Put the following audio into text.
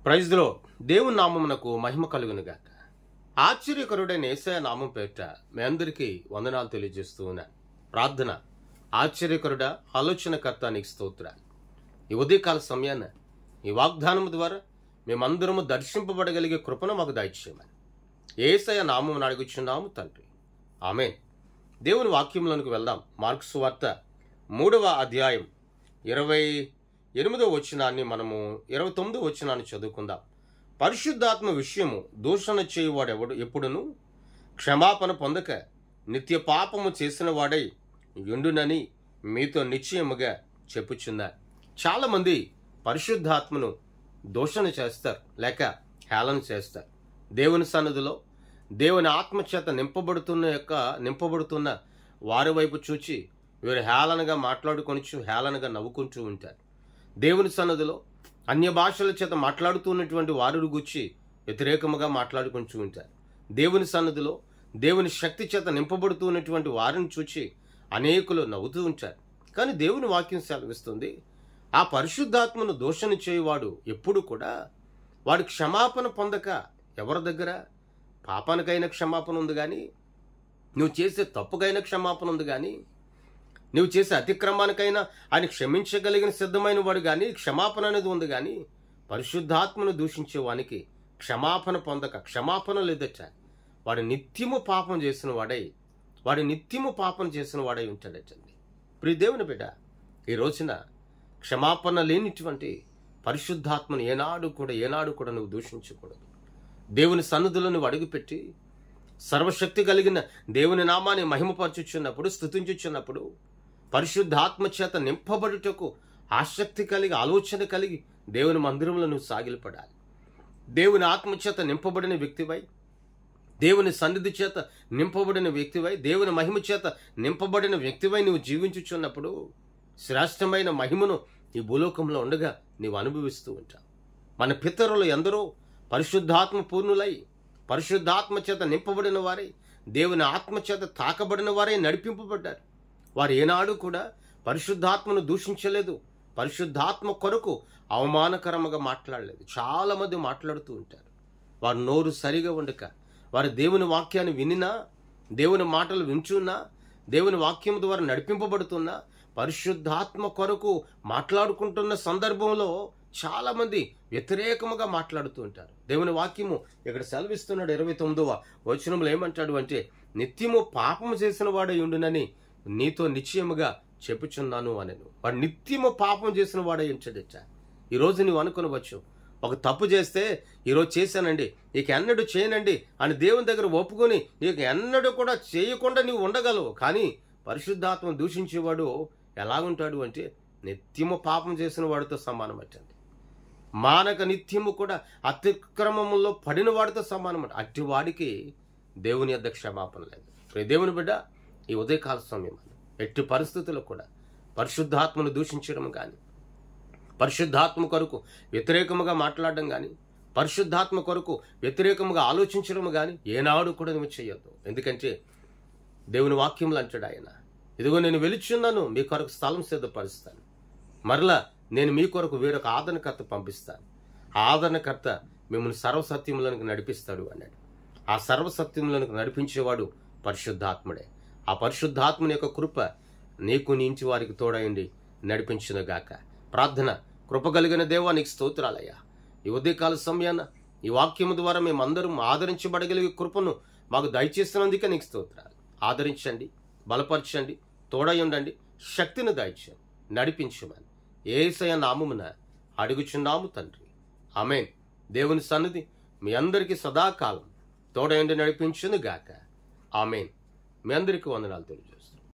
Praise the lord. దేవుని నామమునకు మహిమ కలుగును గాక. ఆశ్చర్యకరుడైన యేసయ్య నామం పేరిట మీ అందరికీ వందనాలు తెలియజేస్తూ ఉన్నాను. ప్రార్థన. ఆశ్చర్యకరుడా, ఆలోచనకర్త నీకు స్తోత్రాలు. ఈ ఉదయకాల సమయాన ఈ వాగ్దానము ద్వారా మేమందరము దర్శింపబడగలిగే కృపను మాకు దయచేయమని యేసయ్య నామమున అడుగుచున్నాము తండ్రి. ఆమేన్. దేవుని వాక్యంలోనికి వెళ్దాం. మార్కు సువార్త 3వ అధ్యాయం 28వ వచనాన్ని మనము 29వ వచనాన్ని చదువుకుందాం. పరిశుద్ధాత్మ విషయము దూషణ చేయువాడెవడు ఎప్పుడును క్షమాపణ పొందక నిత్య పాపము చేసిన వాడై యుండునని మీతో నిశ్చయముగా చెప్పుచున్నారు. చాలామంది పరిశుద్ధాత్మను దూషణ చేస్తారు, లేక హేళన చేస్తారు. దేవుని సన్నిధిలో దేవుని ఆత్మచేత నింపబడుతున్న వారి వైపు చూచి వీరు హేళనగా మాట్లాడుకొనిచు హేళనగా నవ్వుకుంటూ ఉంటారు. దేవుని సన్నిధిలో అన్య భాషల చేత మాట్లాడుతున్నటువంటి వారిని గురించి వ్యతిరేకముగా మాట్లాడుకుంటూ ఉంటారు. దేవుని సన్నిధిలో దేవుని శక్తి చేత నింపబడుతున్నటువంటి వారిని చూచి అనేకులు నవ్వుతూ ఉంటారు. కానీ దేవుని వాక్యం సెలవిస్తుంది, ఆ పరిశుద్ధాత్మను దూషణ చేయువాడు ఎప్పుడు కూడా వాడు క్షమాపణ పొందక ఎవరి దగ్గర పాపానికైనా క్షమాపణ ఉంది, కానీ నువ్వు చేసే తప్పుకైనా క్షమాపణ ఉంది, కానీ నువ్వు చేసే అతిక్రమానికైనా ఆయన క్షమించగలిగిన సిద్ధమైన వాడు, కానీ క్షమాపణ అనేది ఉంది. కానీ పరిశుద్ధాత్మను దూషించే వానికి క్షమాపణ పొందక, క్షమాపణ లేదట, వాడు నిత్యము పాపం చేసిన వాడై ఉంటాడటండి. ప్రియ దేవుని బిడ్డ, ఈ రోజున క్షమాపణ లేనిటువంటి పరిశుద్ధాత్మను ఏనాడు కూడా నువ్వు దూషించకూడదు. దేవుని సన్నిధిలో నువ్వు అడుగుపెట్టి సర్వశక్తి కలిగిన దేవుని నామాన్ని మహిమపరచుచున్నప్పుడు, స్తుతించుచున్నప్పుడు, పరిశుద్ధాత్మ చేత నింపబడుటకు ఆసక్తి కలిగి, ఆలోచన కలిగి దేవుని మందిరంలో నువ్వు సాగిలపడాలి. దేవుని ఆత్మ చేత నింపబడిన వ్యక్తివై, దేవుని సన్నిధి చేత నింపబడిన వ్యక్తివై, దేవుని మహిమ చేత నింపబడిన వ్యక్తివై నువ్వు జీవించుచున్నప్పుడు శ్రేష్టమైన మహిమను ఈ భూలోకంలో ఉండగా నీవు అనుభవిస్తూ ఉంటావు. మన పితరులు ఎందరో పరిశుద్ధాత్మ పూర్ణులై, పరిశుద్ధాత్మ చేత నింపబడిన వారై, దేవుని ఆత్మ చేత తాకబడిన వారై నడిపింపబడ్డారు. వారు ఏనాడు కూడా పరిశుద్ధాత్మను దూషించలేదు, పరిశుద్ధాత్మ కొరకు అవమానకరంగా మాట్లాడలేదు. చాలా మంది మాట్లాడుతూ ఉంటారు. వారు నోరు సరిగా ఉండక, వారు దేవుని వాక్యాన్ని వినినా, దేవుని మాటలు వింటున్నా, దేవుని వాక్యం ద్వారా నడిపింపబడుతున్నా, పరిశుద్ధాత్మ కొరకు మాట్లాడుకుంటున్న సందర్భంలో చాలా మంది వ్యతిరేకముగా మాట్లాడుతూ ఉంటారు. దేవుని వాక్యము ఇక్కడ సెలవిస్తున్నాడు. 29వ వచనంలో ఏమంటాడు అంటే, నిత్యము పాపము చేసిన వాడై ఉండునని నీతో నిశ్చయముగా చెప్పుచున్నాను అనెను. వాడు నిత్యము పాపం చేసిన వాడై ఉంటాడట. ఈరోజు నువ్వు అనుకునవచ్చు, ఒక తప్పు చేస్తే ఈరోజు చేశానండి, ఇక ఎన్నడూ చేయనండి అని దేవుని దగ్గర ఒప్పుకొని నీకు ఎన్నడూ కూడా చేయకుండా నీవు ఉండగలవు. కానీ పరిశుద్ధాత్మ దూషించేవాడు ఎలాగుంటాడు అంటే నిత్యము పాపం చేసిన వాడితో సమానం అట్టండి. మానక నిత్యము కూడా అతిక్రమములో పడిన వాడితో సమానం అంట. అట్టి వాడికి దేవుని యొద్ద క్షమాపణ లేదు. దేవుని బిడ్డ, ఈ ఉదయకాల సమయం ఎట్టి పరిస్థితుల్లో కూడా పరిశుద్ధాత్మను దూషించడం కానీ, పరిశుద్ధాత్మ కొరకు వ్యతిరేకముగా మాట్లాడడం కానీ, పరిశుద్ధాత్మ కొరకు వ్యతిరేకముగా ఆలోచించడం కానీ ఏనాడు కూడా నువ్వు చేయొద్దు. ఎందుకంటే దేవుని వాక్యములు అంటాడు ఆయన, ఇదిగో నేను వెలుచున్నాను, మీ కొరకు స్థలం సిద్ధపరుస్తాను, మరలా నేను మీ కొరకు వేరొక ఆదరణకర్త పంపిస్తాను, ఆ ఆదరణకర్త మిమ్మల్ని సర్వసత్యములకు నడిపిస్తాడు అన్నాడు. ఆ సర్వసత్యములకు నడిపించేవాడు పరిశుద్ధాత్ముడే. ఆ పరిశుద్ధాత్మని యొక్క కృప నీకు నీ ఇంటి వారికి తోడయండి నడిపించునుగాక. ప్రార్థన. కృప కలిగిన దేవా, నీకు స్తోత్రాలయ్యా. ఈ ఉదయకాల సమయాన ఈ వాక్యము ద్వారా మేమందరం ఆదరించబడగలిగే కృపను మాకు దయచేస్తున్నందుకే నీకు స్తోత్రాలు. ఆదరించండి, బలపరచండి, తోడయుండండి, శక్తిని దయచేయండి, నడిపించమని యేసయ్య నామమున అడుగుచున్నాము తండ్రి. ఆమేన్. దేవుని సన్నిధి మీ అందరికీ సదాకాలం తోడయుండి నడిపించును గాక. ఆమేన్. మీ అందరికీ వందనాలు తెలియజేస్తాను.